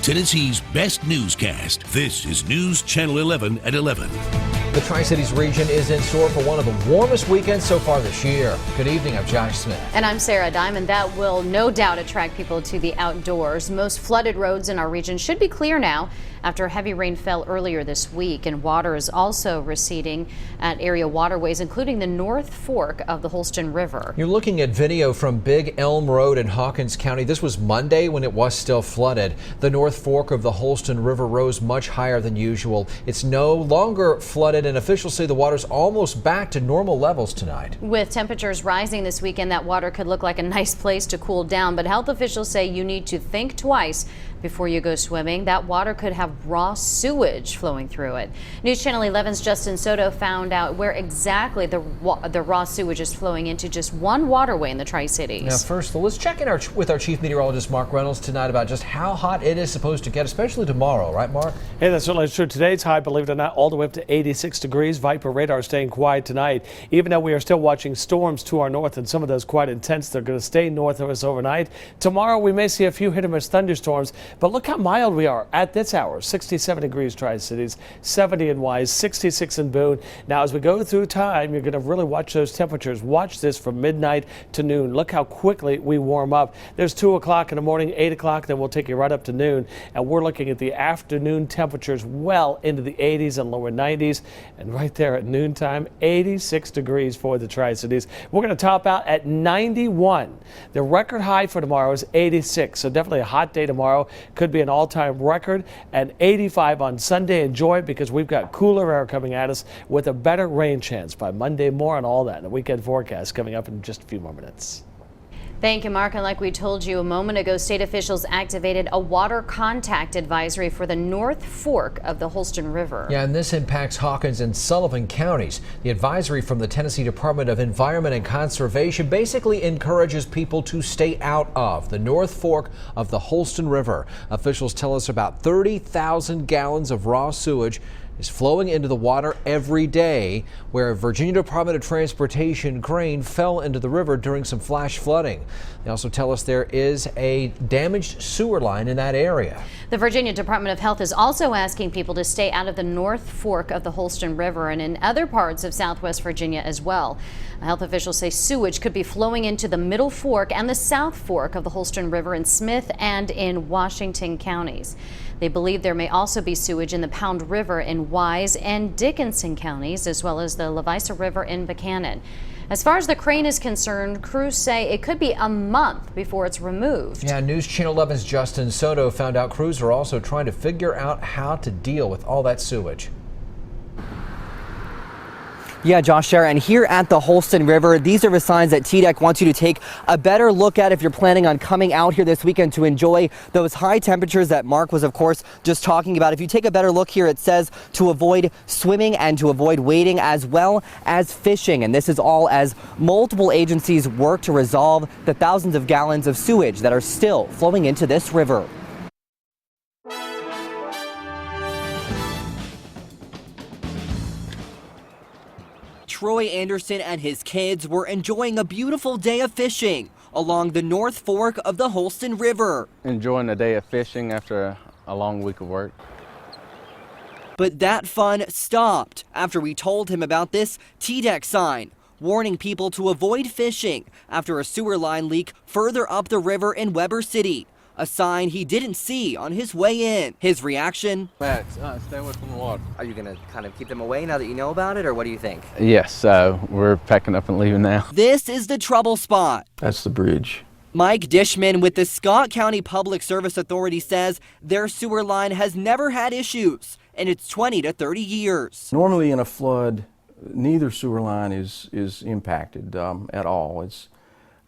Tennessee's best newscast. This is News Channel 11 at 11. The Tri-Cities region is in store for one of the warmest weekends so far this year. Good evening, I'm Josh Smith. And I'm Sarah Diamond. That will no doubt attract people to the outdoors. Most flooded roads in our region should be clear now after heavy rain fell earlier this week, and water is also receding at area waterways, including the North Fork of the Holston River. You're looking at video from Big Elm Road in Hawkins County. This was Monday when it was still flooded. The North Fork of the Holston River rose much higher than usual. It's no longer flooded, and officials say the water's almost back to normal levels tonight. With temperatures rising this weekend, that water could look like a nice place to cool down, but health officials say you need to think twice before you go swimming. That water could have raw sewage flowing through it. News Channel 11's Justin Soto found out where exactly the raw sewage is flowing into just one waterway in the Tri-Cities. Now first, let's check in with our chief meteorologist Mark Reynolds tonight about just how hot it is supposed to get, especially tomorrow, right Mark? Hey, that's certainly true. Today's high, believe it or not, all the way up to 86 degrees. Viper radar staying quiet tonight, even though we are still watching storms to our north, and some of those quite intense. They're going to stay north of us overnight. Tomorrow we may see a few hit-or-miss thunderstorms, but look how mild we are at this hour. 67 degrees Tri-Cities, 70 in Wise, 66 in Boone. Now as we go through time, you're going to really watch those temperatures. Watch this from midnight to noon. Look how quickly we warm up. There's 2 o'clock in the morning, 8 o'clock, then we'll take you right up to noon, and we're looking at the afternoon temperatures well into the 80s and lower 90s, and right there at noontime, 86 degrees for the Tri-Cities. We're going to top out at 91. The record high for tomorrow is 86, so definitely a hot day tomorrow. Could be an all-time record, and 85 on Sunday. Enjoy it because we've got cooler air coming at us with a better rain chance by Monday. More on all that in the weekend forecast coming up in just a few more minutes. Thank you, Mark. And like we told you a moment ago, state officials activated a water contact advisory for the North Fork of the Holston River. Yeah, and this impacts Hawkins and Sullivan counties. The advisory from the Tennessee Department of Environment and Conservation basically encourages people to stay out of the North Fork of the Holston River. Officials tell us about 30,000 gallons of raw sewage is flowing into the water every day, where a Virginia Department of Transportation crane fell into the river during some flash flooding. They also tell us there is a damaged sewer line in that area. The Virginia Department of Health is also asking people to stay out of the North Fork of the Holston River and in other parts of Southwest Virginia as well. Health officials say sewage could be flowing into the Middle Fork and the South Fork of the Holston River in Smith and in Washington counties. They believe there may also be sewage in the Pound River in Wise and Dickinson counties, as well as the Levisa River in Buchanan. As far as the crane is concerned, crews say it could be a month before it's removed. Yeah, News Channel 11's Justin Soto found out crews are also trying to figure out how to deal with all that sewage. Yeah, Josh, Sarah, and here at the Holston River, these are the signs that TDEC wants you to take a better look at if you're planning on coming out here this weekend to enjoy those high temperatures that Mark was, of course, just talking about. If you take a better look here, it says to avoid swimming and to avoid wading as well as fishing. And this is all as multiple agencies work to resolve the thousands of gallons of sewage that are still flowing into this river. Troy Anderson and his kids were enjoying a beautiful day of fishing along the North Fork of the Holston River. Enjoying a day of fishing after a long week of work. But that fun stopped after we told him about this TDEC sign warning people to avoid fishing after a sewer line leak further up the river in Weber City. A sign he didn't see on his way in. His reaction? Matt, stay away from the water. Are you gonna kind of keep them away now that you know about it, or what do you think? Yes, we're packing up and leaving now. This is the trouble spot. That's the bridge. Mike Dishman with the Scott County Public Service Authority says their sewer line has never had issues in its 20 to 30 years. Normally in a flood, neither sewer line is impacted at all.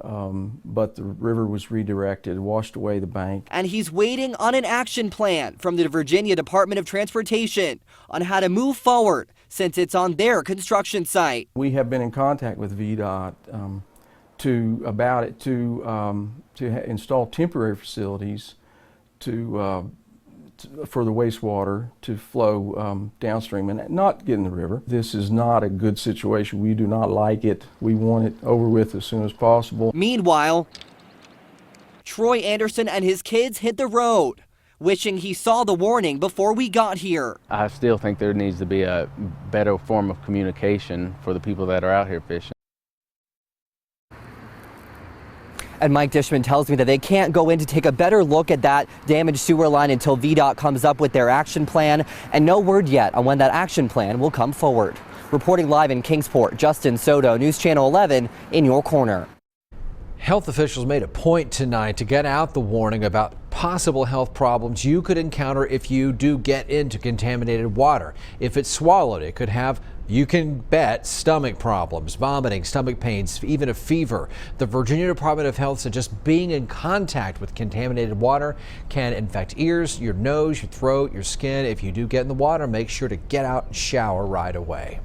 But the river was redirected, washed away the bank. And he's waiting on an action plan from the Virginia Department of Transportation on how to move forward since it's on their construction site. We have been in contact with VDOT to install temporary facilities for the wastewater to flow downstream and not get in the river. This is not a good situation. We do not like it. We want it over with as soon as possible. Meanwhile, Troy Anderson and his kids hit the road wishing he saw the warning before we got here. I still think there needs to be a better form of communication for the people that are out here fishing. And Mike Dishman tells me that they can't go in to take a better look at that damaged sewer line until VDOT comes up with their action plan, and no word yet on when that action plan will come forward. Reporting live in Kingsport, Justin Soto, News Channel 11, in your corner. Health officials made a point tonight to get out the warning about possible health problems you could encounter if you do get into contaminated water. If it's swallowed, it could have, you can bet, stomach problems, vomiting, stomach pains, even a fever. The Virginia Department of Health said just being in contact with contaminated water can infect ears, your nose, your throat, your skin. If you do get in the water, make sure to get out and shower right away.